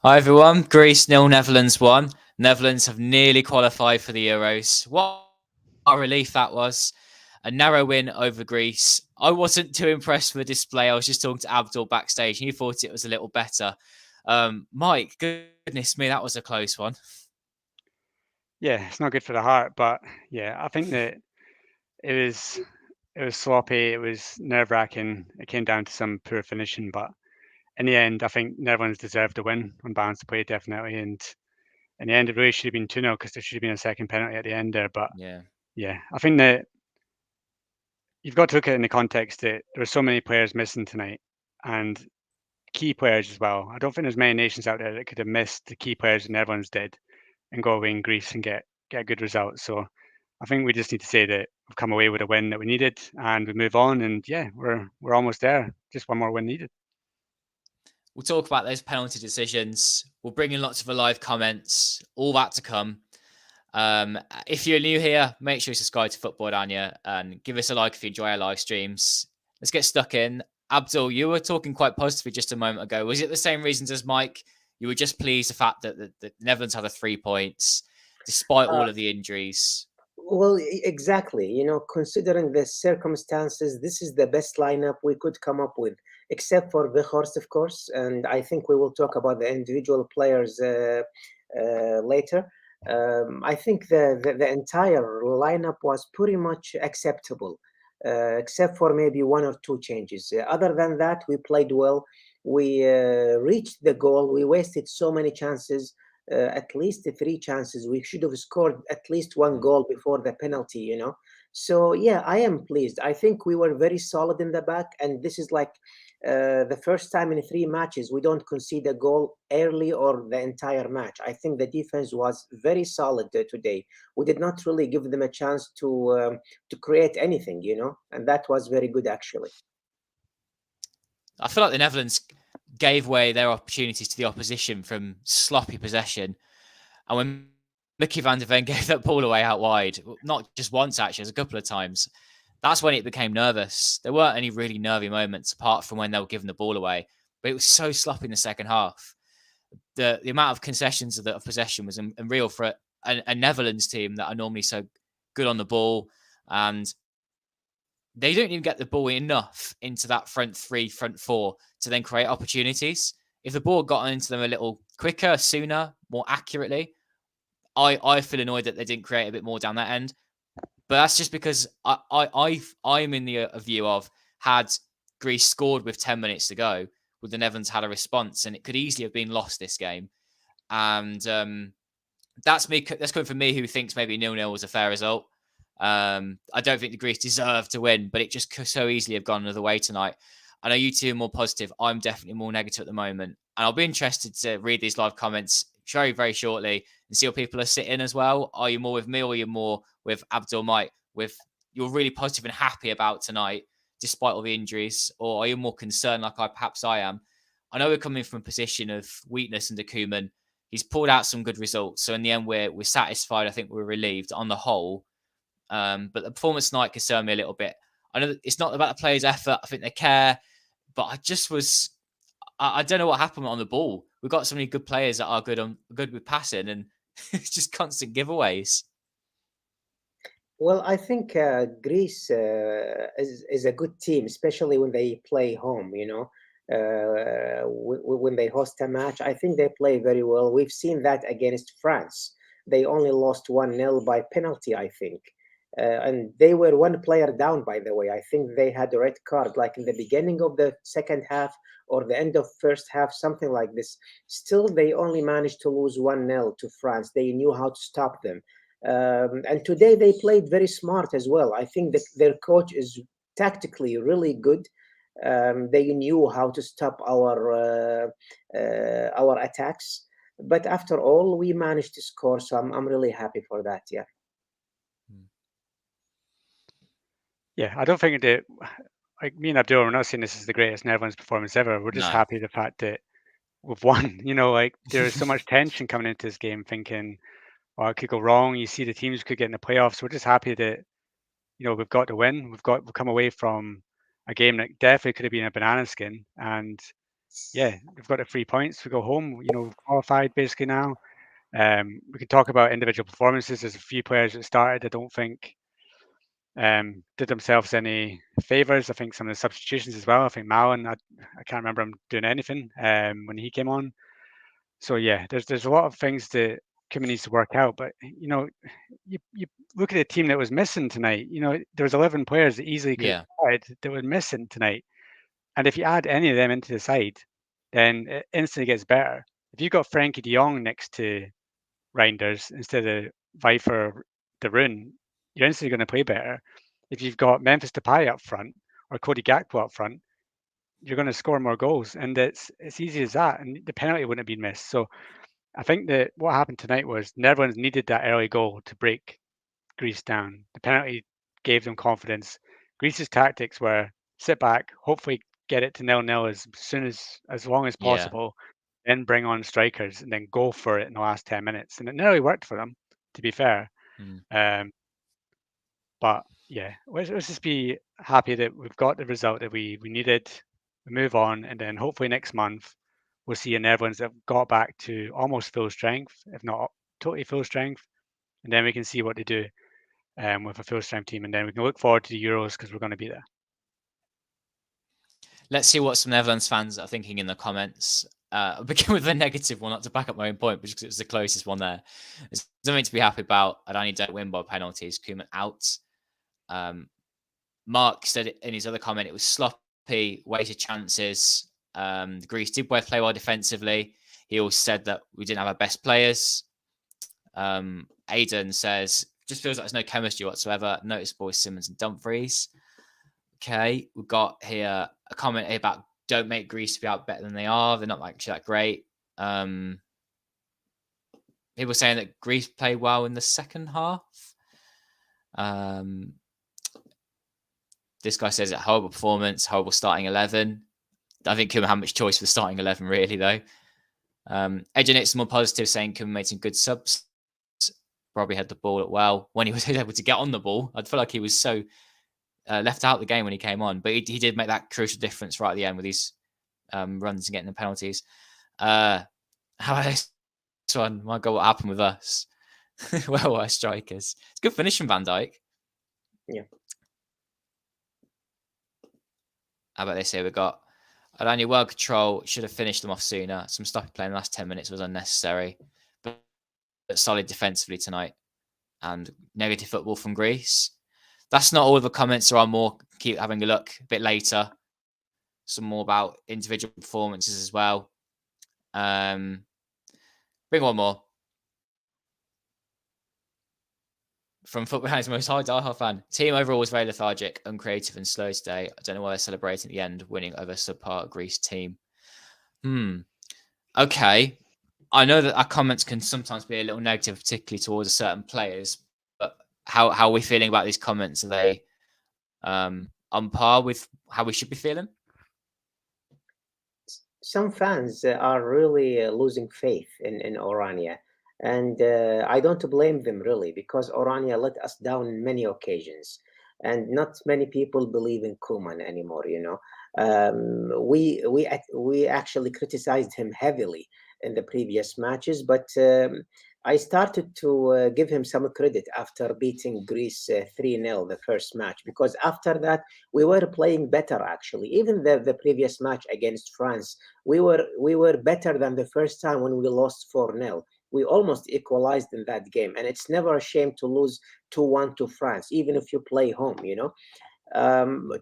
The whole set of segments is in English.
Hi everyone, Greece 0, Netherlands 1. Netherlands have nearly qualified for the Euros. What a relief that was. A narrow win over Greece. I wasn't too impressed with the display. I was just talking to Abdul backstage and he thought it was a little better. Mike, goodness me, that was a close one. Yeah, it's not good for the heart, but yeah, I think that it was it was sloppy, it was nerve-wracking. It came down to some poor finishing, but in the end, I think Netherlands deserved the win on balance of play, definitely. And in the end, it really should have been 2-0 because there should have been a second penalty at the end there. But Yeah. yeah, I think that you've got to look at it in the context that there were so many players missing tonight and key players as well. I don't think there's many nations out there that could have missed the key players that Netherlands did and go away in Greece and get a good result. So I think we just need to say that we've come away with a win that we needed and we move on. And yeah, we're almost there. Just one more win needed. We'll talk about those penalty decisions. We'll bring in lots of live comments, all that to come. If you're new here, make sure you subscribe to Football-Oranje and give us a like if you enjoy our live streams. Let's get stuck in. Abdul, you were talking quite positively just a moment ago. Was it the same reasons as Mike? You were just pleased the fact that the Netherlands had the 3 points despite Uh, all of the injuries. well, exactly. Considering the circumstances, this is the best lineup we could come up with, except for Weghorst, of course. And I think we will talk about the individual players later. I think the entire lineup was pretty much acceptable, except for maybe one or two changes. Other than that, we played well. We reached the goal. We wasted so many chances, at least three chances. We should have scored at least one goal before the penalty. So yeah, I am pleased. I think we were very solid in the back, and this is like the first time in three matches we don't concede a goal early or the entire match. I think the defense was very solid today. We did not really give them a chance to create anything, and that was very good actually. I feel like the Netherlands gave away their opportunities to the opposition from sloppy possession. And when Mickey van der Ven gave that ball away out wide, not just once actually, it was a couple of times, that's when it became nervous. There weren't any really nervy moments apart from when they were giving the ball away, but it was so sloppy in the second half. The amount of concessions of possession was unreal for a Netherlands team that are normally so good on the ball, and they don't even get the ball enough into that front three, front four to then create opportunities. If the ball got into them a little quicker, sooner, more accurately, I feel annoyed that they didn't create a bit more down that end. But that's just because I'm in the view of, had Greece scored with 10 minutes to go, would the Netherlands had a response, and it could easily have been lost this game. And that's me. That's coming from me, who thinks maybe 0-0 was a fair result. I don't think the Greece deserved to win, but it just could so easily have gone another way tonight. I know you two are more positive. I'm definitely more negative at the moment. And I'll be interested to read these live comments very, very shortly and see what people are sitting as well. Are you more with me, or are you more with Abdul Mike? You're really positive and happy about tonight, despite all the injuries, or are you more concerned like perhaps I am? I know we're coming from a position of weakness under Koeman. He's pulled out some good results. So in the end, we're satisfied. I think we're relieved on the whole. But the performance tonight concerned me a little bit. I know that it's not about the players' effort. I think they care, but I just was. I don't know what happened on the ball. We've got so many good players that are good with passing, and it's just constant giveaways. Well, I think Greece is a good team, especially when they play home. When they host a match, I think they play very well. We've seen that against France. They only lost 1-0 by penalty, I think. And they were one player down, by the way. I think they had a red card, like in the beginning of the second half or the end of first half, something like this. Still, they only managed to lose 1-0 to France. They knew how to stop them. And today they played very smart as well. I think that their coach is tactically really good. They knew how to stop our attacks. But after all, we managed to score, so I'm really happy for that. Yeah. Yeah, I don't think that like me and Abdul, we're not saying this is the greatest Netherlands performance ever. We're just No. happy the fact that we've won. Like there's so much tension coming into this game, thinking, oh, it could go wrong. You see the teams could get in the playoffs. We're just happy that we've got the win. We've come away from a game that definitely could have been a banana skin, and yeah, we've got the 3 points. We go home. We've qualified basically now. We can talk about individual performances. There's a few players that started I don't think did themselves any favors. I think some of the substitutions as well. I think Malin, I can't remember him doing anything when he came on. So yeah, there's a lot of things that Koeman needs to work out. But you look at the team that was missing tonight. There was 11 players that easily could have started that were missing tonight. And if you add any of them into the side, then it instantly gets better. If you've got Frankie de Jong next to Reinders instead of Viper de Roon, you're instantly going to play better. If you've got Memphis Depay up front or Cody Gakpo up front, you're going to score more goals. And it's easy as that. And the penalty wouldn't have been missed. So I think that what happened tonight was Netherlands needed that early goal to break Greece down. The penalty gave them confidence. Greece's tactics were sit back, hopefully get it to 0-0 as long as possible, then bring on strikers and then go for it in the last 10 minutes. And it nearly worked for them, to be fair. But yeah, let's just be happy that we've got the result that we needed. We move on, and then hopefully next month we'll see a Netherlands that have got back to almost full strength, if not totally full strength, and then we can see what they do with a full strength team, and then we can look forward to the Euros because we're going to be there. Let's see what some Netherlands fans are thinking in the comments. I'll begin with a negative one, not to back up my own point, because it was the closest one there. There's something to be happy about. Adani don't win by penalties. Koeman out. Mark said in his other comment it was sloppy, wasted chances. Greece did both play well defensively. He also said that we didn't have our best players. Aidan says, just feels like there's no chemistry whatsoever. Noticeable is Simmons and Dumfries. Okay, we've got here a comment here about don't make Greece be out better than they are. They're not actually that great. People saying that Greece played well in the second half. This guy says a horrible performance, horrible starting 11. I think Koeman had much choice for the starting 11, really, though. Edgenit's more positive, saying Koeman made some good subs. Probably had the ball at well. When he was able to get on the ball, I feel like he was so left out the game when he came on. But he did make that crucial difference right at the end with his runs and getting the penalties. How about this one? My God, what happened with us? Well, we're strikers. It's good finish from Van Dijk. Yeah. How about this here? We got Alanya well control. Should have finished them off sooner. Some stuff he played in the last 10 minutes was unnecessary. But solid defensively tonight. And negative football from Greece. That's not all of the comments. There are more. Keep having a look a bit later. Some more about individual performances as well. Bring one more. From Football-Orange's most high diehard fan. Team overall was very lethargic, uncreative and slow today. I don't know why they're celebrating at the end, winning over a subpar Greece team. Okay. I know that our comments can sometimes be a little negative, particularly towards certain players. But how are we feeling about these comments? Are they on par with how we should be feeling? Some fans are really losing faith in Oranje. And I don't blame them, really, because Oranje let us down on many occasions. And not many people believe in Koeman anymore, We actually criticized him heavily in the previous matches, but I started to give him some credit after beating Greece 3-0 the first match, because after that we were playing better, actually. Even the previous match against France, we were better than the first time when we lost 4-0. We almost equalized in that game, and it's never a shame to lose 2-1 to France, even if you play home.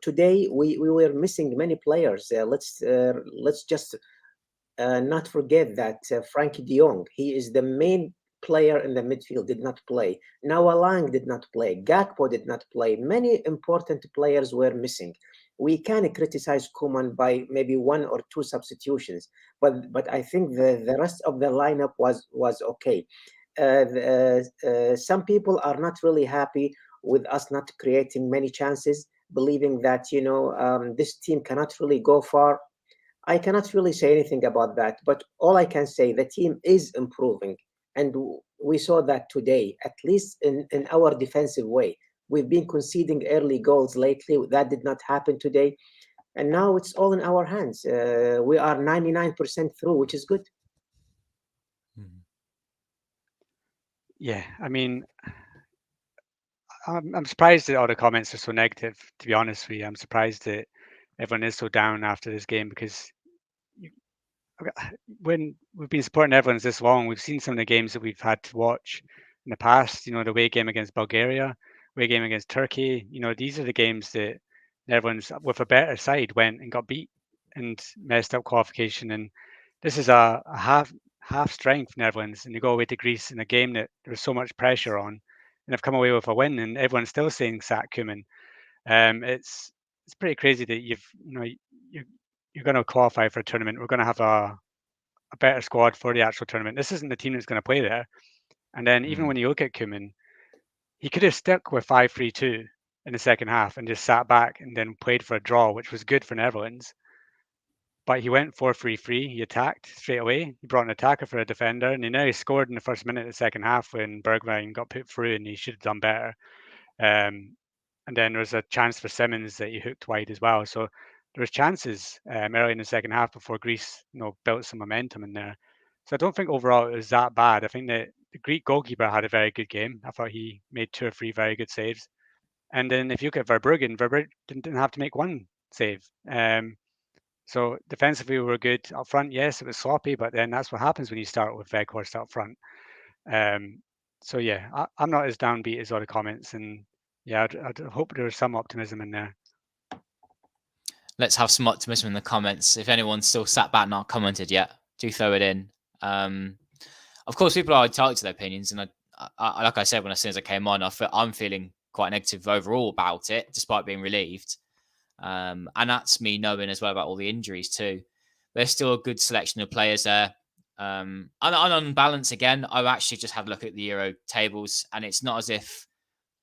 Today we were missing many players. Let's just not forget that Frankie de Jong, he is the main player in the midfield, did not play. Noah Lang did not play. Gakpo did not play. Many important players were missing. We can criticize Koeman by maybe 1 or 2 substitutions, but I think the rest of the lineup was okay. Some people are not really happy with us not creating many chances, believing that this team cannot really go far. I cannot really say anything about that, but all I can say, the team is improving, and we saw that today, at least in our defensive way. We've been conceding early goals lately. That did not happen today. and now it's all in our hands. We are 99% through, which is good. Yeah, I mean, I'm surprised that all the comments are so negative, to be honest with you. I'm surprised that everyone is so down after this game, because when we've been supporting Netherlands this long, we've seen some of the games that we've had to watch in the past. You know, the away game against Bulgaria, away game against Turkey. You know, these are the games that Netherlands, with a better side, went and got beat and messed up qualification. And this is a half strength Netherlands, and they go away to Greece in a game that there was so much pressure on, and have come away with a win, and everyone's still saying sack Koeman. It's pretty crazy that you're going to qualify for a tournament. We're going to have a better squad for the actual tournament. This isn't the team that's going to play there. And then even when you look at Koeman, he could have stuck with 5-3-2 in the second half and just sat back and then played for a draw, which was good for Netherlands. But he went 4-3-3. He attacked straight away. He brought an attacker for a defender, and he nearly scored in the first minute of the second half when Bergwijn got put through, and he should have done better. And then there was a chance for Simmons that he hooked wide as well. So there was chances early in the second half before Greece, built some momentum in there. So I don't think overall it was that bad. I think that the Greek goalkeeper had a very good game. I thought he made 2 or 3 very good saves. And then if you look at Verbruggen didn't have to make 1 save. So defensively we were good up front. Yes, it was sloppy, but then that's what happens when you start with Weghorst up front. So yeah, I'm not as downbeat as other comments, and yeah, I'd hope there was some optimism in there. Let's have some optimism in the comments. If anyone's still sat back not commented yet, do throw it in. Of course, people are entitled to their opinions, and I like I said as soon as I came on, I'm feeling quite negative overall about it, despite being relieved. And that's me knowing as well about all the injuries too. There's still a good selection of players there. And on balance, again, I've actually just had a look at the Euro tables, and it's not as if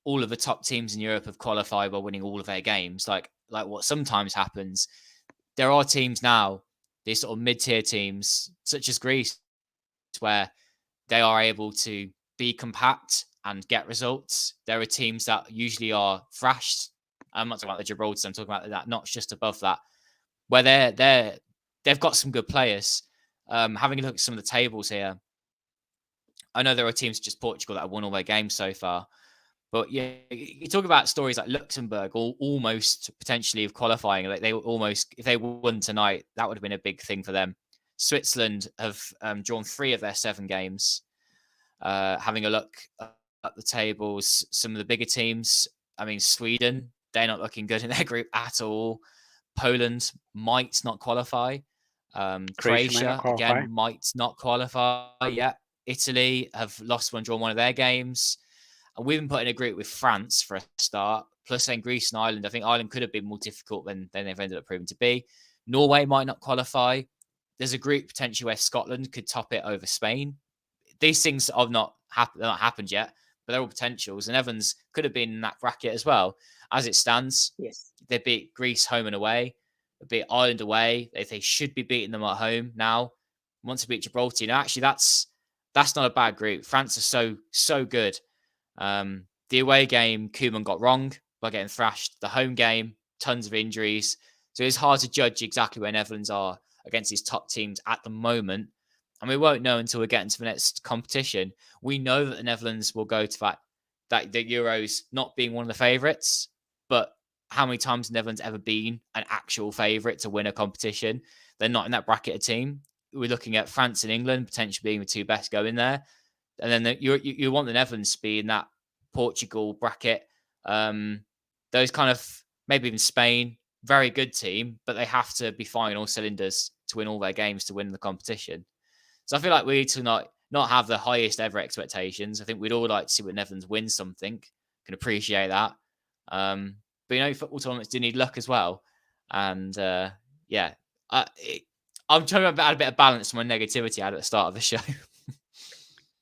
all of the top teams in Europe have qualified by winning all of their games, like what sometimes happens. There are teams now, these sort of mid-tier teams, such as Greece, where they are able to be compact and get results. There are teams that usually are thrashed. I'm not talking about the Gibraltar, I'm talking about that notch just above that, where they've got some good players. Having a look at some of the tables here, I know there are teams such as Portugal that have won all their games so far. But yeah, you talk about stories like Luxembourg almost potentially of qualifying. Like they almost, if they won tonight, that would have been a big thing for them. Switzerland have drawn 3 of their 7 games. Having a look at the tables, some of the bigger teams, I mean, Sweden, they're not looking good in their group at all. Poland might not qualify. Croatia, again, might not qualify. Yeah. Italy have lost 1, drawn 1 of their games. And we've been put in a group with France for a start, plus then Greece and Ireland. I think Ireland could have been more difficult than they've ended up proving to be. Norway might not qualify. There's a group potentially where Scotland could top it over Spain. These things have not happened yet, but they're all potentials. And Evans could have been in that bracket as well. As it stands, yes, they beat Greece home and away. They beat Ireland away. They should be beating them at home now. Want to beat Gibraltar. Now, actually, that's not a bad group. France are so good. The away game, Koeman got wrong by getting thrashed. The home game, tons of injuries. So it's hard to judge exactly where Netherlands are against these top teams at the moment. And we won't know until we get into the next competition. We know that the Netherlands will go to that the Euros not being one of the favourites. But how many times have the Netherlands ever been an actual favourite to win a competition? They're not in that bracket of team. We're looking at France and England potentially being the 2 best going there. And then you want the Netherlands to be in that Portugal bracket. Those kind of, maybe even Spain, very good team, but they have to be firing all cylinders to win all their games to win the competition. So I feel like we need to not have the highest ever expectations. I think we'd all like to see the Netherlands win something. Can appreciate that. But football tournaments do need luck as well. And yeah, I'm trying to add a bit of balance to my negativity at the start of the show.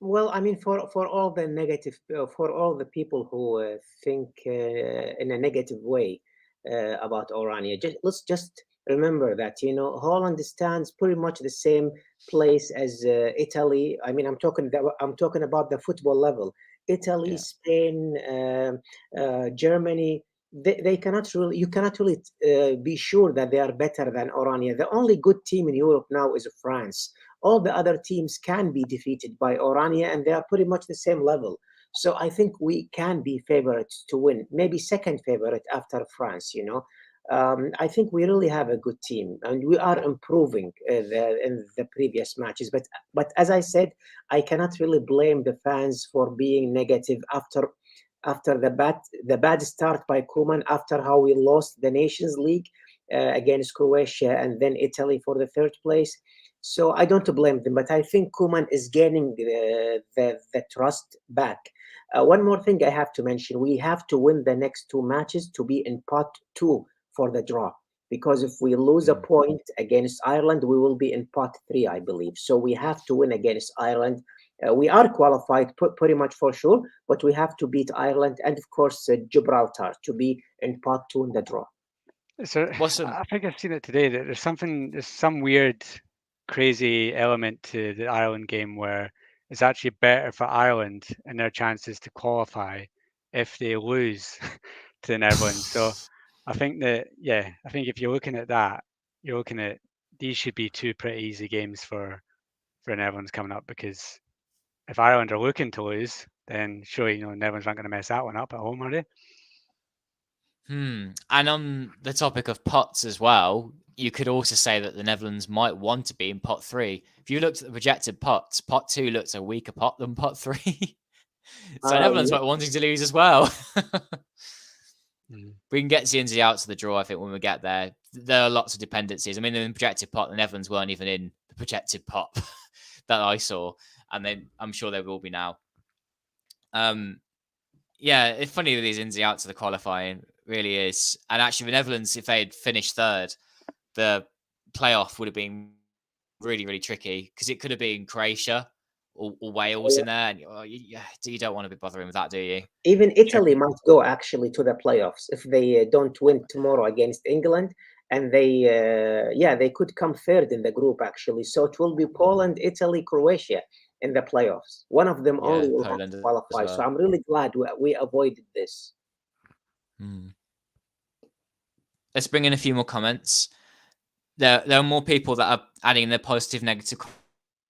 Well, I mean, for all the negative, for all the people who think in a negative way about Oranje, let's just remember that Holland stands pretty much the same place as Italy. I mean, I'm talking about the football level. Italy, Spain, Germany. they cannot really, you cannot really be sure that they are better than Oranje. The only good team in Europe now is France. All the other teams can be defeated by Oranje, and they are pretty much the same level. So I think we can be favorites to win, maybe second favorite after France. I think we really have a good team, and we are improving in the previous matches. But as I said, I cannot really blame the fans for being negative after the bad start by Koeman, after how we lost the Nations League against Croatia and then Italy for the third place. So I don't blame them, but I think Koeman is gaining the trust back. One more thing I have to mention: we have to win the next two matches to be in pot 2 for the draw. Because if we lose a point against Ireland, we will be in pot 3, I believe. So we have to win against Ireland. We are qualified pretty much for sure, but we have to beat Ireland and, of course, Gibraltar to be in pot 2 in the draw. So I think I've seen it today that there's some weird, crazy element to the Ireland game where it's actually better for Ireland and their chances to qualify if they lose to the Netherlands. So I think that, I think if you're looking at that, you're looking at these should be two pretty easy games for the Netherlands coming up, because if Ireland are looking to lose, then surely Netherlands aren't going to mess that one up at home, are they? And on the topic of pots as well, you could also say that the Netherlands might want to be in pot 3. If you looked at the projected pots, pot 2 looks a weaker pot than pot 3. So Netherlands might be wanting to lose as well. We can get the ins and outs of the draw, I think, when we get there. There are lots of dependencies. I mean, in the projected pot, the Netherlands weren't even in the projected pot that I saw, and then I'm sure they will be now. Yeah, it's funny with these ins and outs of the qualifying, really is. And actually, the Netherlands, if they had finished third, the playoff would have been really, really tricky, because it could have been Croatia or Wales in there. And you don't want to be bothering with that, do you? Even Italy might go actually to the playoffs if they don't win tomorrow against England, and they could come third in the group actually. So it will be Poland, Italy, Croatia in the playoffs. One of them only will have to qualify. So I'm really glad we avoided this. Let's bring in a few more comments. There are more people that are adding their positive, negative kind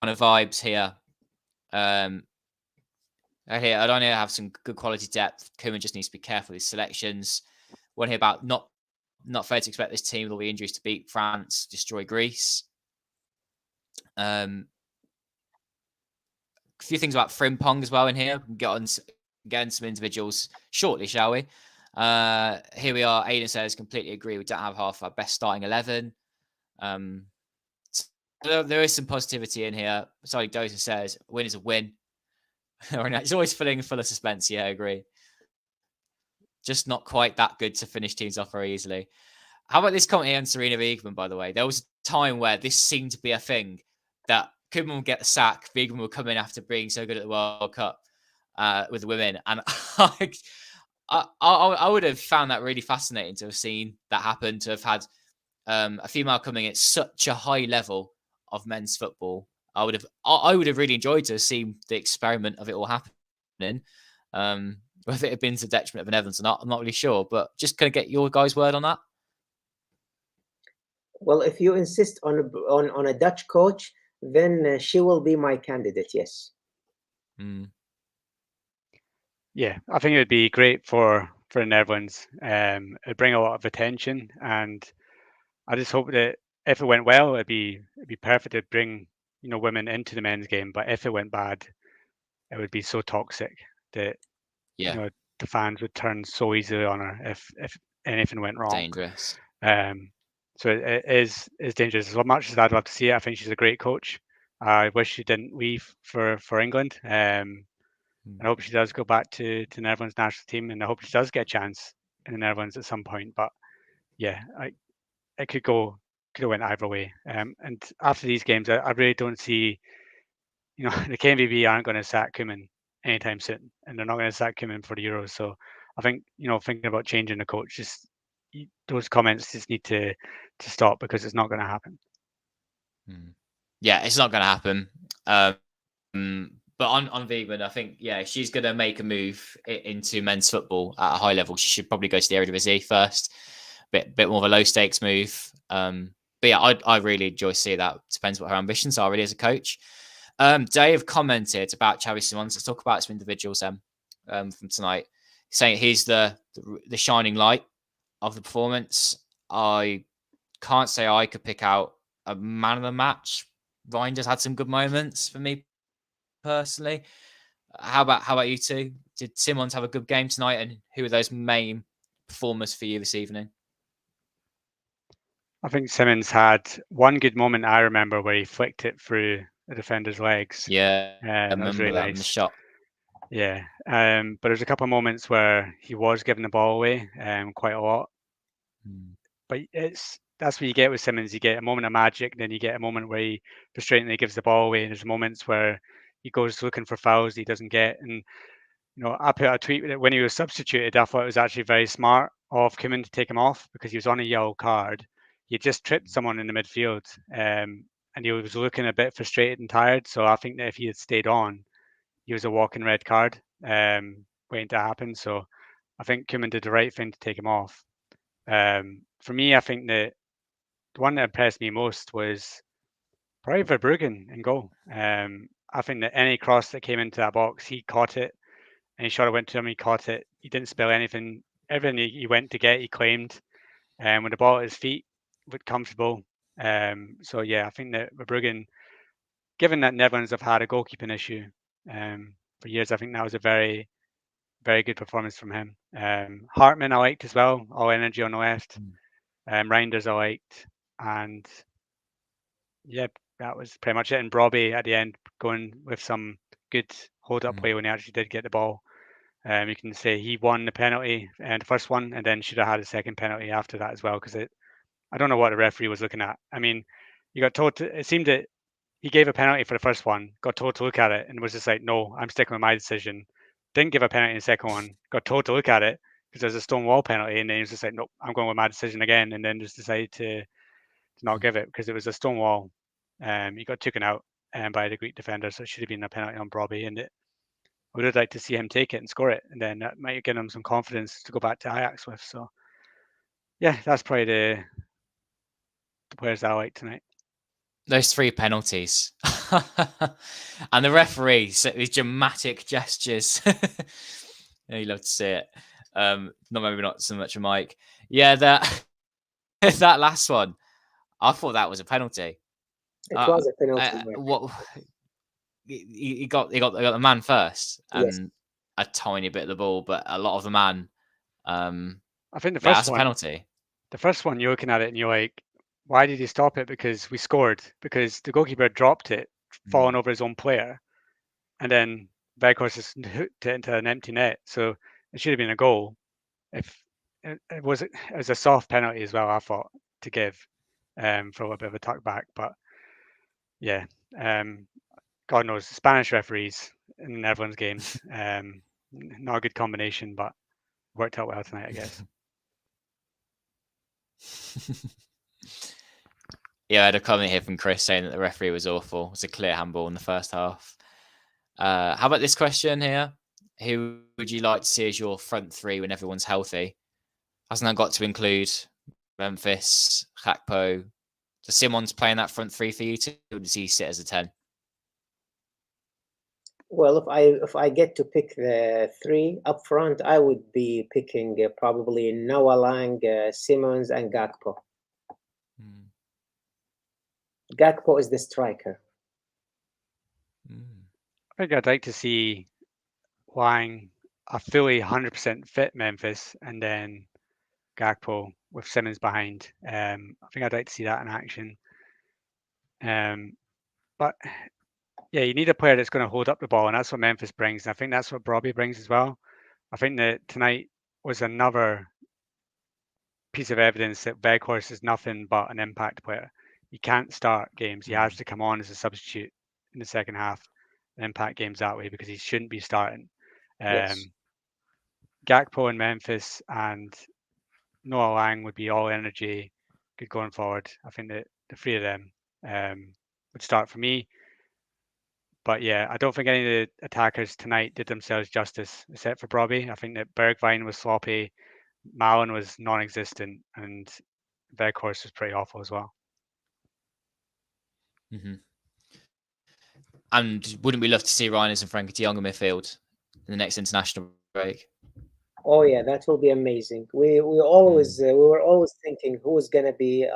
of vibes here. Okay, I don't have some good quality depth. Koeman just needs to be careful with his selections. Want to hear about not fair to expect this team with all the injuries to beat France, destroy Greece. A few things about Frimpong as well in here. We can get on some individuals shortly, shall we? Here we are. Aidan says, completely agree. We don't have half our best starting 11. So there is some positivity in here. Sorry, Dozer says, win is a win. It's always full of suspense. Yeah, I agree. Just not quite that good to finish teams off very easily. How about this comment here on Serena Wiegman, by the way? There was a time where this seemed to be a thing, that Koeman would get the sack, Wiegman would come in after being so good at the World Cup with the women. And I would have found that really fascinating to have seen that happen, to have had a female coming at such a high level of men's football. I would have really enjoyed to have seen the experiment of it all happening. Whether it had been to the detriment of the Netherlands or not, I'm not really sure. But just kind of get your guys' word on that. Well, if you insist on a Dutch coach, then she will be my candidate. Yes. Yeah, I think it would be great for the Netherlands. It'd bring a lot of attention, and I just hope that if it went well, it'd be perfect to bring women into the men's game. But if it went bad, it would be so toxic that the fans would turn so easily on her if anything went wrong. Dangerous. So it is dangerous. As much as I'd love to see it, I think she's a great coach. I wish she didn't leave for England. I hope she does go back to the Netherlands national team, and I hope she does get a chance in the Netherlands at some point. But yeah, it could have went either way. And after these games, I really don't see, the KNVB aren't going to sack Koeman anytime soon, and they're not going to sack Koeman for the Euros. So I think thinking about changing the coach, those comments just need to stop, because it's not going to happen. Yeah, it's not going to happen. But on Vegan, I think, she's going to make a move into men's football at a high level. She should probably go to the Eredivisie first. Bit more of a low stakes move. But yeah, I really enjoy seeing that. Depends what her ambitions are really as a coach. Dave commented about Xavi Simons. Let's talk about some individuals from tonight. Saying he's the shining light of the performance. I can't say I could pick out a man of the match. Reinders had some good moments for me personally. How about you two? Did Simons have a good game tonight, and who are those main performers for you this evening? I think Simons had one good moment I remember where he flicked it through the defender's legs. Yeah, that was really nice. The shot. Yeah, but there's a couple of moments where he was giving the ball away quite a lot. But that's what you get with Simons. You get a moment of magic, then you get a moment where he frustratingly gives the ball away, and there's moments where he goes looking for fouls he doesn't get. And I put a tweet that when he was substituted, I thought it was actually very smart of Koeman to take him off because he was on a yellow card. He just tripped someone in the midfield, and he was looking a bit frustrated and tired. So I think that if he had stayed on, he was a walking red card waiting to happen. So I think Koeman did the right thing to take him off. For me, I think that the one that impressed me most was probably Verbruggen in goal. I think that any cross that came into that box, he caught it. Any shot that went to him, he caught it. He didn't spill anything. Everything he went to get, he claimed. And with the ball at his feet, looked comfortable. So yeah, I think that Verbruggen, given that Netherlands have had a goalkeeping issue for years, I think that was a very, very good performance from him. Hartman I liked as well, all energy on the left. Reinders I liked, and yeah, that was pretty much it. And Robbie at the end going with some good hold-up play when he actually did get the ball. You can say he won the penalty and the first one, and then should have had a second penalty after that as well. Because I don't know what the referee was looking at. I mean, you got told to. It seemed that he gave a penalty for the first one, got told to look at it, and was just like, "No, I'm sticking with my decision." Didn't give a penalty in the second one, got told to look at it because there's a stone wall penalty, and then he was just like, "Nope, I'm going with my decision again," and then just decided to not give it because it was a stone wall. He got taken out by the Greek defender, so it should have been a penalty on Robbie, and I would have liked to see him take it and score it, and then that might have given him some confidence to go back to Ajax with. So, yeah, that's probably the players that I like tonight. Those 3 penalties, and the referee, so these dramatic gestures. You love to see it. Maybe not so much a Mike. Yeah, that that last one, I thought that was a penalty. It was a penalty. What he got the man first, and Yes. a tiny bit of the ball, but a lot of the man. I think the first one, a penalty. The first one, you're looking at it and you're like, why did he stop it? Because we scored. Because the goalkeeper dropped it, falling over his own player, and then Weghorst just hooked it into an empty net. So it should have been a goal. If it was a soft penalty as well, I thought, to give for a little bit of a tuck back. But yeah, God knows, Spanish referees in the Netherlands games, not a good combination, but worked out well tonight, I guess. Yeah, I had a comment here from Chris saying that the referee was awful. It was a clear handball in the first half. How about this question here? Who would you like to see as your front 3 when everyone's healthy? Hasn't that got to include Memphis, Gakpo? Does Simons playing that front 3 for you too, or does he sit as a 10? Well, if I get to pick the 3 up front, I would be picking probably Noah Lang, Simons, and Gakpo. Gakpo is the striker. I think I'd like to see Lang a fully 100% fit Memphis, and then Gakpo with Simons behind. I think I'd like to see that in action. But yeah, you need a player that's going to hold up the ball, and that's what Memphis brings. And I think that's what Robbie brings as well. I think that tonight was another piece of evidence that Weghorst is nothing but an impact player. He can't start games. He has to come on as a substitute in the second half and impact games that way because he shouldn't be starting. Yes. Gakpo in Memphis and Noah Lang would be all energy, good going forward. I think that the 3 of them would start for me. But yeah, I don't think any of the attackers tonight did themselves justice, except for Brobbey. I think that Bergwijn was sloppy, Malen was non-existent, and Weghorst was pretty awful as well. Mm-hmm. And wouldn't we love to see Reijers and Frankie de Jong in midfield in the next international break? Oh yeah, that will be amazing. We were always thinking who is gonna be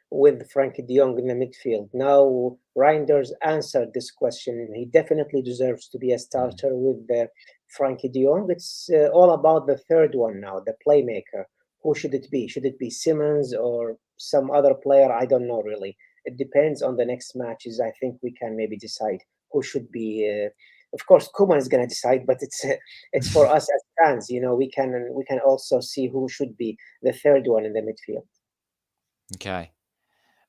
with Frankie de Jong in the midfield. Now Reinders answered this question. He definitely deserves to be a starter with Frankie de Jong. It's all about the third one now, the playmaker. Who should it be? Should it be Simmons or some other player? I don't know really. It depends on the next matches. I think we can maybe decide who should be. Of course, Koeman is going to decide, but it's for us as fans. We can also see who should be the third one in the midfield. Okay.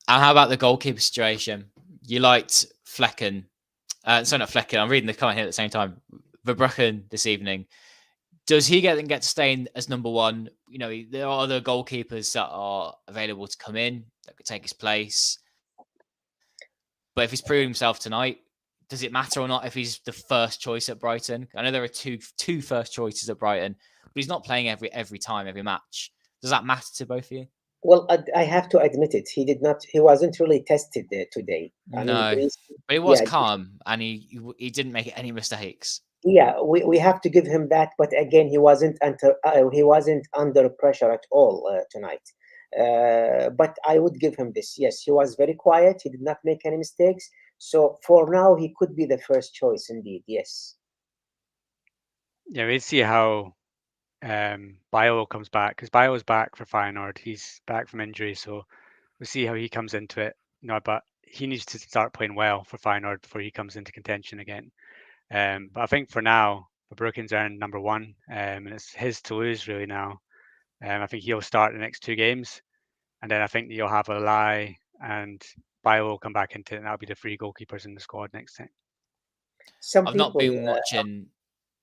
And how about the goalkeeper situation? You liked Flecken. Sorry, not Flecken. I'm reading the comment here at the same time. Verbruggen this evening. Does he get to stay in as number one? There are other goalkeepers that are available to come in that could take his place. But if he's proving himself tonight, does it matter or not if he's the first choice at Brighton? I know there are two first choices at Brighton, but he's not playing every time, every match. Does that matter to both of you? Well, I have to admit it. He did not. He wasn't really tested today. No, but he was calm, and he didn't make any mistakes. Yeah, we have to give him that. But again, he wasn't under pressure at all tonight. But I would give him this. Yes, he was very quiet. He did not make any mistakes. So for now, he could be the first choice indeed. Yes. Yeah, we'll see how Bio comes back, because Bio is back for Feyenoord. He's back from injury, so we'll see how he comes into it. But he needs to start playing well for Feyenoord before he comes into contention again. But I think for now, Verbruggen's earned number one, and it's his to lose really now. I think he'll start the next two games, and then I think you'll have Alai and Bio will come back into it, and that'll be the three goalkeepers in the squad next time. I've not been watching.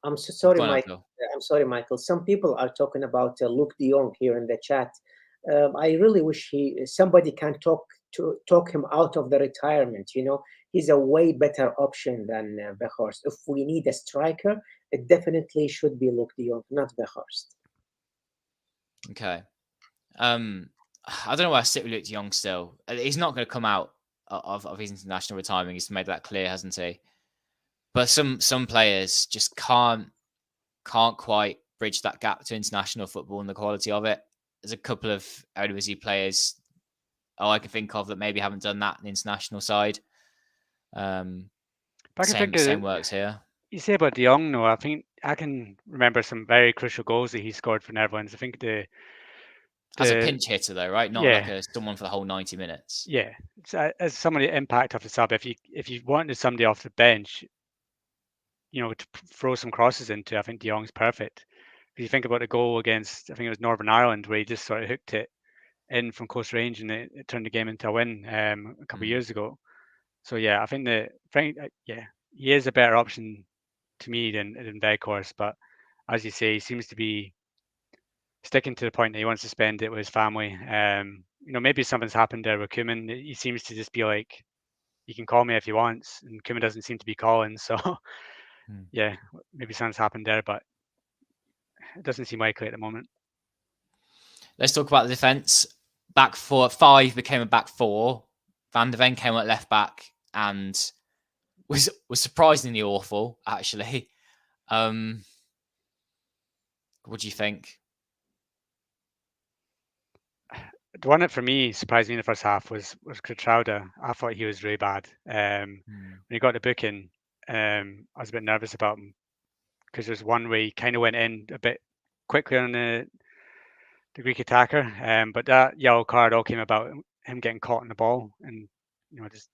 I'm so sorry, Michael. I'm sorry, Michael. Some people are talking about Luke de Jong here in the chat. I really wish somebody can talk him out of the retirement. He's a way better option than Weghorst. If we need a striker, it definitely should be Luke de Jong, not Weghorst. Okay. I don't know where I sit with Luke de Jong still. He's not going to come out of his international retirement. He's made that clear, hasn't he? But some players just can't quite bridge that gap to international football and the quality of it. There's a couple of Eredivisie players I can think of that maybe haven't done that on the international side. Same works here. You say about de Jong, though, I think I can remember some very crucial goals that he scored for Netherlands. I think as a pinch hitter, though, right? Not like someone for the whole 90 minutes. Yeah, so as somebody impact off the sub, if you wanted somebody off the bench, to throw some crosses into, I think de Jong's perfect. If you think about the goal against, I think it was Northern Ireland, where he just sort of hooked it in from close range, and it turned the game into a win a couple of years ago. So yeah, I think he is a better option to me than Weghorst. But as you say, he seems to be sticking to the point that he wants to spend it with his family. Maybe something's happened there with Koeman. He seems to just be like, you can call me if he wants, and Koeman doesn't seem to be calling. So yeah, maybe something's happened there, but it doesn't seem likely at the moment. Let's talk about the defence. Back 5 became a back 4. Van de Ven came at left back and was surprisingly awful, actually. What do you think? The one that for me surprised me in the first half was Kutrauda. I thought he was really bad. When he got the booking, I was a bit nervous about him because there's one way he kind of went in a bit quickly on the Greek attacker. But that yellow card all came about him getting caught in the ball and just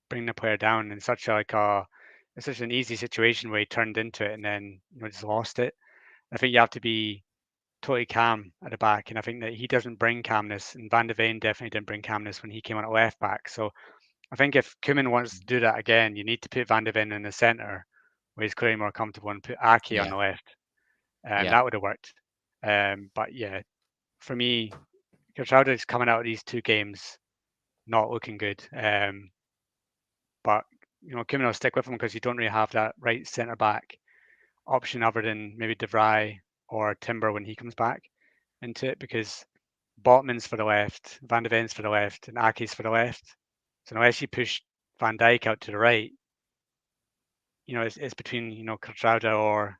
bringing the player down in such an easy situation where he turned into it and then just lost it. I think you have to be totally calm at the back, and I think that he doesn't bring calmness, and Van de Ven definitely didn't bring calmness when he came on at left back. So I think if Koeman wants to do that again, you need to put Van de Ven in the centre where he's clearly more comfortable and put Ake on the left. That would have worked. But yeah, for me, Kutrauda is coming out of these two games not looking good. But Koeman will stick with him because you don't really have that right centre back option other than maybe De Vrij or Timber when he comes back into it, because Botman's for the left, Van de Ven's for the left, and Ake's for the left. So unless you push Van Dijk out to the right, it's between Kertrauda or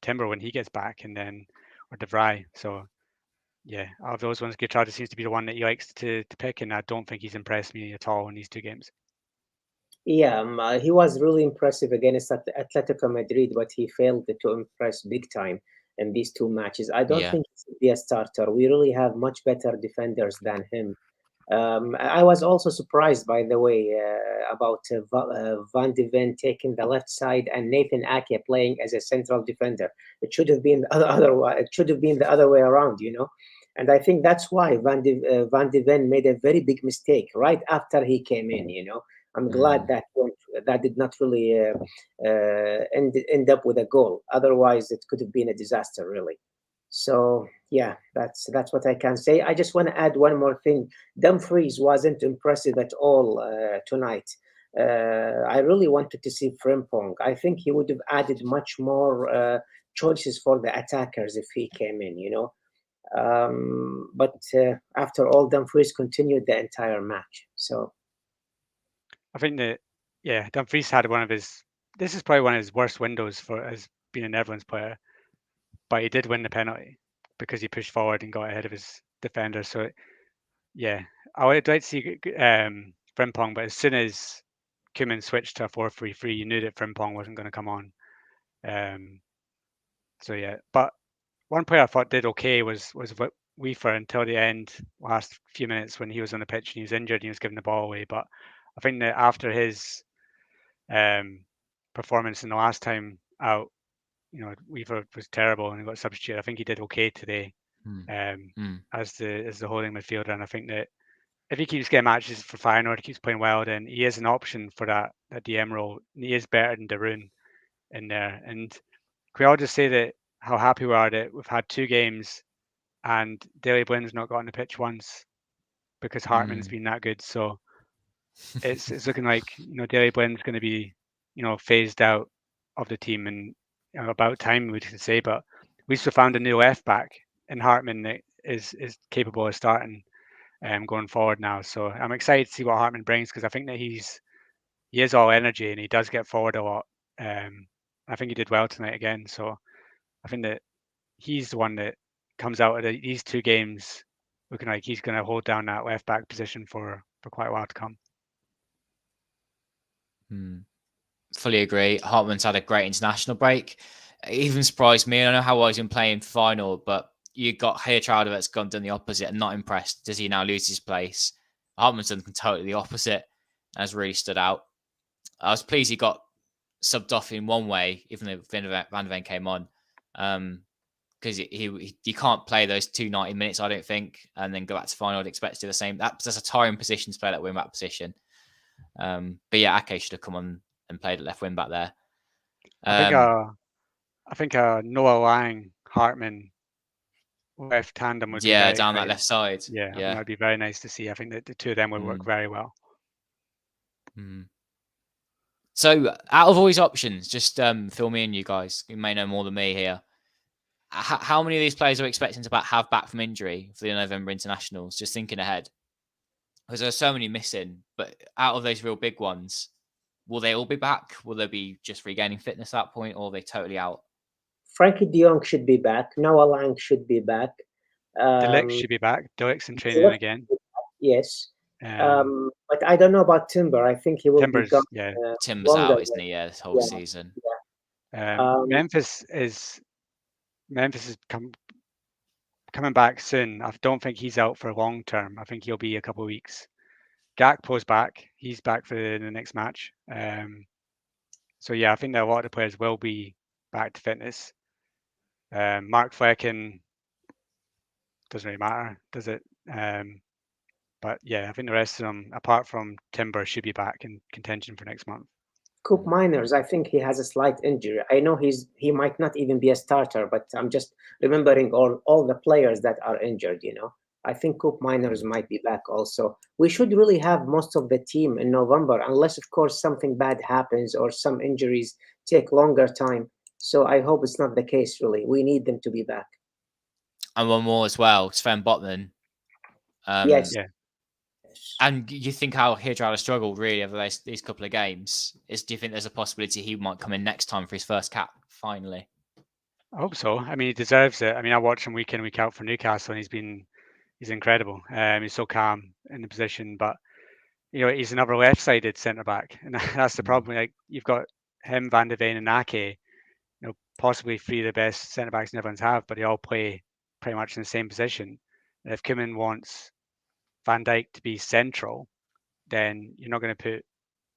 Timber when he gets back, and then or De Vrij. So yeah, out of those ones, Kertrauda seems to be the one that he likes to pick, and I don't think he's impressed me at all in these 2 games. Yeah, he was really impressive against Atletico Madrid, but he failed to impress big time in these 2 matches. I don't think he should be a starter. We really have much better defenders than him. I was also surprised, by the way, about Van de Ven taking the left side and Nathan Ake playing as a central defender. It should have been it should have been the other way around, And I think that's why Van de Ven made a very big mistake right after he came in. I'm glad that did not really end up with a goal. Otherwise, it could have been a disaster, really. So yeah, that's what I can say. I just want to add one more thing. Dumfries wasn't impressive at all tonight. I really wanted to see Frimpong. I think he would have added much more choices for the attackers if he came in. But after all, Dumfries continued the entire match. So I think that Dumfries had this is probably one of his worst windows as being a Netherlands player, but he did win the penalty because he pushed forward and got ahead of his defender. So yeah, I would like to see Frimpong, but as soon as Koeman switched to a 4-3-3, you knew that Frimpong wasn't going to come on. So yeah, but one player I thought did okay was Weaver until the end, last few minutes when he was on the pitch and he was injured and he was giving the ball away. But I think that after his performance in the last time out, Weaver was terrible and he got substituted. I think he did okay today as the holding midfielder, and I think that if he keeps getting matches for Feyenoord, keeps playing well, then he is an option for that DM role. He is better than De Roon in there. And can we all just say that how happy we are that we've had 2 games and Daley Blind's not got on the pitch once because Hartman's been that good. So it's looking like Daley Blind's going to be phased out of the team, and about time we could say. But at least we found a new left back in Hartman that is capable of starting going forward now. So I'm excited to see what Hartman brings, because I think that he is all energy and he does get forward a lot. I think he did well tonight again. So I think that he's the one that comes out of these 2 games looking like he's going to hold down that left back position for quite a while to come. Fully agree. Hartman's had a great international break. It even surprised me. I don't know how well he's been playing final, but you got Hertrauda that's done the opposite and not impressed. Does he now lose his place? Hartman's done totally the opposite and has really stood out. I was pleased he got subbed off in one way, even though Van de Ven came on, because he can't play those 90 minutes, I don't think, and then go back to final. I'd expect to do the same. That's a tiring position to play that wing back position. But yeah, Ake should have come on and played at left wing back there. I think Noah Lang, Hartman left tandem would be down exciting. that left side. Yeah, that'd be very nice to see. I think that the 2 of them would work very well. So out of all these options, just fill me in, you guys. You may know more than me here. How many of these players are we expecting to have back from injury for the November internationals? Just thinking ahead, because there's so many missing. But out of those real big ones, will they all be back? Will they be just regaining fitness at that point, or are they totally out? Frankie de Jong should be back. Noah Lang should be back. De Ligt should be back. De Ligt's in training again. Yes. But I don't know about Timber. I think he will Timber's, be gone. yeah. Timber's out, isn't he? Yeah, this whole season. Yeah. Memphis is coming back soon. I don't think he's out for long term. I think he'll be a couple of weeks. Gakpo's back. He's back for the next match. So yeah, I think that a lot of the players will be back to fitness. Mark Flecken doesn't really matter, does it? But yeah, I think the rest of them, apart from Timber, should be back in contention for next month. Koop Miners, I think he has a slight injury. I know he might not even be a starter, but I'm just remembering all the players that are injured. I think Coop Miners might be back also. We should really have most of the team in November, unless, of course, something bad happens or some injuries take longer time. So I hope it's not the case, really. We need them to be back. And one more as well, Sven Botman. Yes. Yeah. And you think how Hydra has struggled really over these couple of games? Do you think there's a possibility he might come in next time for his first cap finally? I hope so. I mean, he deserves it. I mean, I watch him week in, week out for Newcastle, and he's incredible. He's so calm in the position, but he's another left-sided centre back, and that's the problem. Like you've got him, Van de Ven, and Ake, possibly three of the best centre backs Netherlands have, but they all play pretty much in the same position. And if Koeman wants Van Dijk to be central, then you're not going to put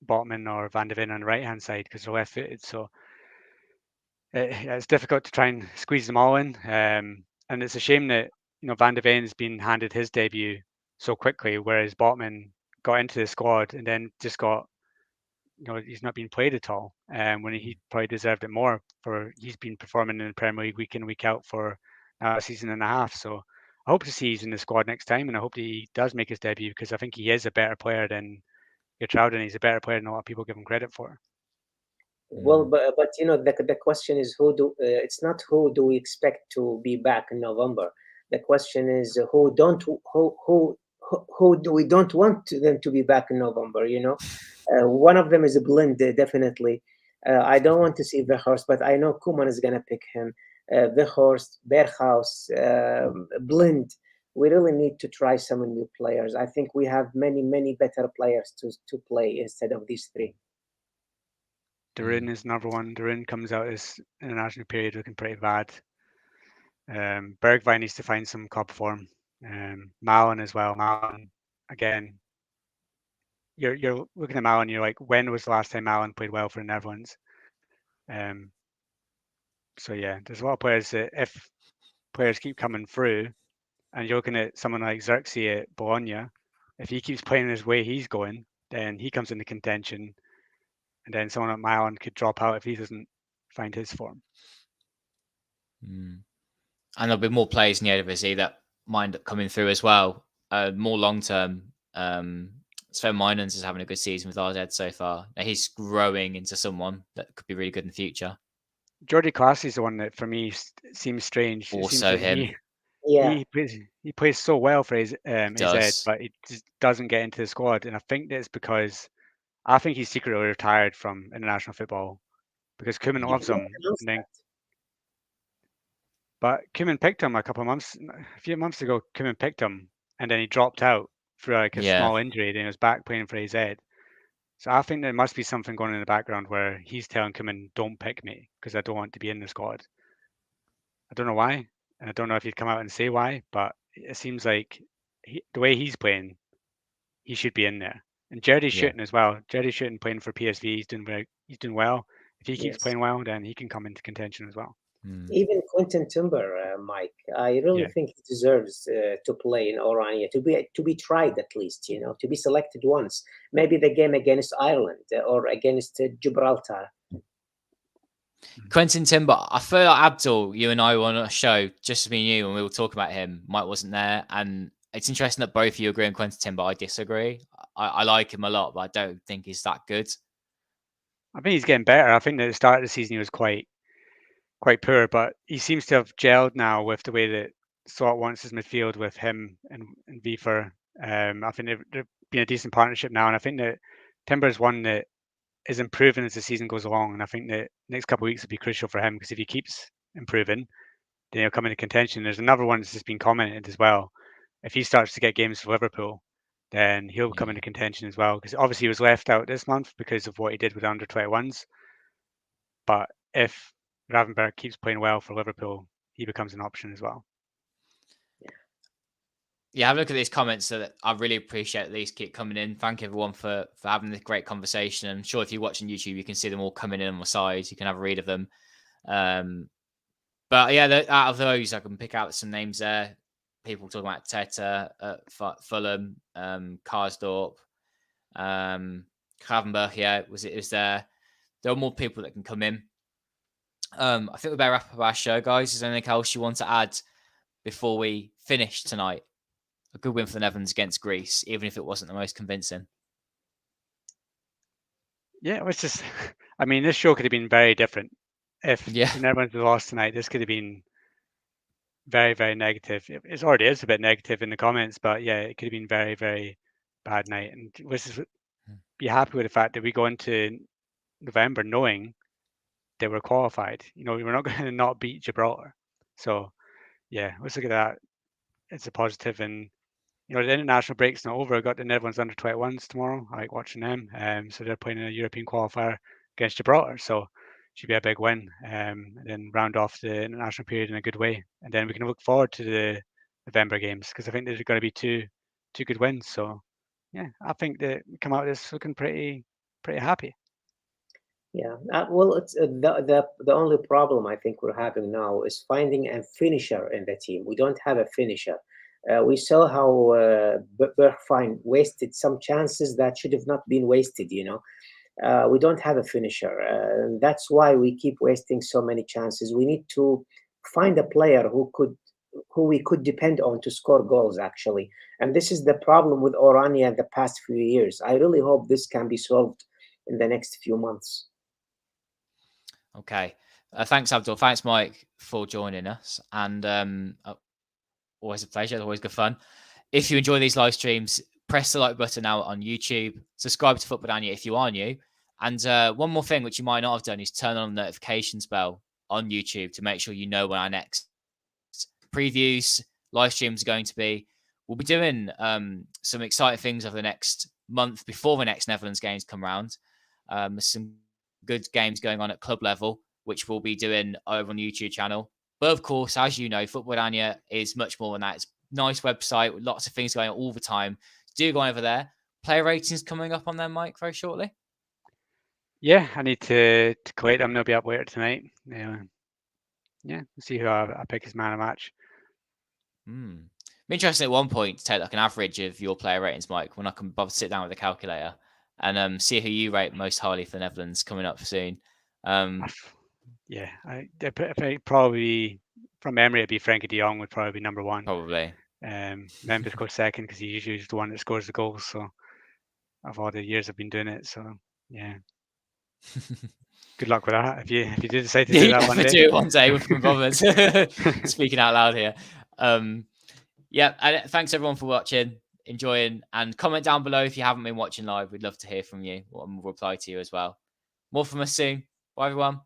Botman or Van de Ven on the right-hand side because they're left-footed. So it's difficult to try and squeeze them all in. And it's a shame that Van de Ven's been handed his debut so quickly, whereas Botman got into the squad and then just got he's not been played at all. When he probably deserved it more for he's been performing in the Premier League week in, week out for a season and a half. So I hope to see he's in the squad next time, and I hope that he does make his debut because I think he is a better player than Geertruiden. He's a better player than a lot of people give him credit for. Well, but the question is it's not who do we expect to be back in November. The question is who do we don't want them to be back in November. One of them is a Blind, definitely. I don't want to see Weghorst, but I know Koeman is gonna pick him. Weghorst, Berghaus, Blind. We really need to try some new players. I think we have many better players to play instead of these three. De Roon is another one. De Roon comes out this international period looking pretty bad. Bergwijn needs to find some club form. Malen as well. Malen, again, you're looking at Malen, you're like, when was the last time Malen played well for the Netherlands? So yeah, there's a lot of players that if players keep coming through, and you're looking at someone like Xerxes at Bologna, if he keeps playing his way he's going, then he comes into contention. And then someone like Malen could drop out if he doesn't find his form. And there'll be more players in the Eredivisie that might end up coming through as well. More long term. Sven Meinens is having a good season with RZ so far. He's growing into someone that could be really good in the future. Jordi Clasie is the one that for me seems strange. Also him. Yeah. He plays so well for his does. but he just doesn't get into the squad. And I think that's because I think he's secretly retired from international football because Koeman loves him. But Koeman picked him a few months ago. Koeman picked him, and then he dropped out for like a small injury. Then he was back playing for AZ. So I think there must be something going on in the background where he's telling Koeman, "Don't pick me because I don't want to be in the squad." I don't know why, and I don't know if he'd come out and say why, but it seems like the way he's playing, he should be in there. And Jerry's shooting as well. Jerry's shooting, playing for PSV. He's doing well. If he keeps playing well, then he can come into contention as well. Even Quentin Timber, Mike, I really think he deserves to play in Oranje, to be tried at least, to be selected once. Maybe the game against Ireland or against Gibraltar. Quentin Timber, I feel like Abdul, you and I were on a show, just me and you, when we were talking about him. Mike wasn't there, and it's interesting that both of you agree on Quentin Timber. I disagree. I like him a lot, but I don't think he's that good. I think he's getting better. I think at the start of the season he was quite poor, but he seems to have gelled now with the way that Slot wants his midfield with him and Wiefer. I think they've been a decent partnership now, and I think that Timber's one that is improving as the season goes along, and I think that next couple of weeks will be crucial for him because if he keeps improving, then he'll come into contention. There's another one that's just been commented as well. If he starts to get games for Liverpool, then he'll come into contention as well because obviously he was left out this month because of what he did with under 21s. But if Gravenberch keeps playing well for Liverpool, he becomes an option as well. Yeah, have a look at these comments. So I really appreciate these keep coming in. Thank everyone for having this great conversation. I'm sure if you're watching YouTube, you can see them all coming in on my side. You can have a read of them. But yeah, out of those, I can pick out some names there. People talking about Teta at Fulham, Karsdorp, Gravenberch. Yeah, it was there. There are more people that can come in. I think we better wrap up our show, guys. Is there anything else you want to add before we finish tonight? a good win for the Netherlands against Greece, even if it wasn't the most convincing. Yeah, it was just, I mean, this show could have been very different. If the Yeah. Netherlands had lost tonight, this could have been very, very negative. It already is a bit negative in the comments, but yeah, it could have been very, very bad night. And let's just be happy with the fact that we go into November knowing they were qualified. You know, we're not going to not beat Gibraltar. So yeah, let's look at that. It's a positive. And you know, the international break's not over. I got the Netherlands under 21s tomorrow. I like watching them. So they're playing in a European qualifier against Gibraltar. So should be a big win. And then round off the international period in a good way. And then we can look forward to the November games because I think there's going to be two good wins. So yeah, I think that we come out of this looking pretty happy. Yeah, well, it's the only problem I think we're having now is finding a finisher in the team. We don't have a finisher. We saw how Bergfijn wasted some chances that should have not been wasted. We don't have a finisher. That's why we keep wasting so many chances. We need to find a player who we could depend on to score goals, actually. And this is the problem with Oranje the past few years. I really hope this can be solved in the next few months. Okay. Thanks, Abdul. Thanks, Mike, for joining us. And always a pleasure. Always good fun. If you enjoy these live streams, press the like button now on YouTube. Subscribe to Football-Oranje if you are new. And one more thing, which you might not have done, is turn on the notifications bell on YouTube to make sure you know when our next previews, live streams are going to be. We'll be doing some exciting things over the next month before the next Netherlands games come around. Some good games going on at club level, which we'll be doing over on the YouTube channel. But of course, as you know, Football-Oranje is much more than that. It's a nice website with lots of things going on all the time. Do go over there. Player ratings coming up on there, Mike, very shortly. Yeah, I need to collate them. They'll be up later tonight. Yeah, we'll see who I pick as man of match. Be interesting at one point to take like an average of your player ratings, Mike, when I can sit down with a calculator and see who you rate most highly for the Netherlands coming up soon. Yeah, I think probably from memory it'd be Frankie de Jong would probably be number one. Probably. Memphis goes second because he's usually the one that scores the goals. So of all the years I've been doing it, so yeah. Good luck with that. If you do decide to do that one day. Do it one day with bothered. Speaking out loud here. And thanks everyone for watching, enjoying, and comment down below if you haven't been watching live. We'd love to hear from you, and we'll reply to you as well. More from us soon. Bye everyone.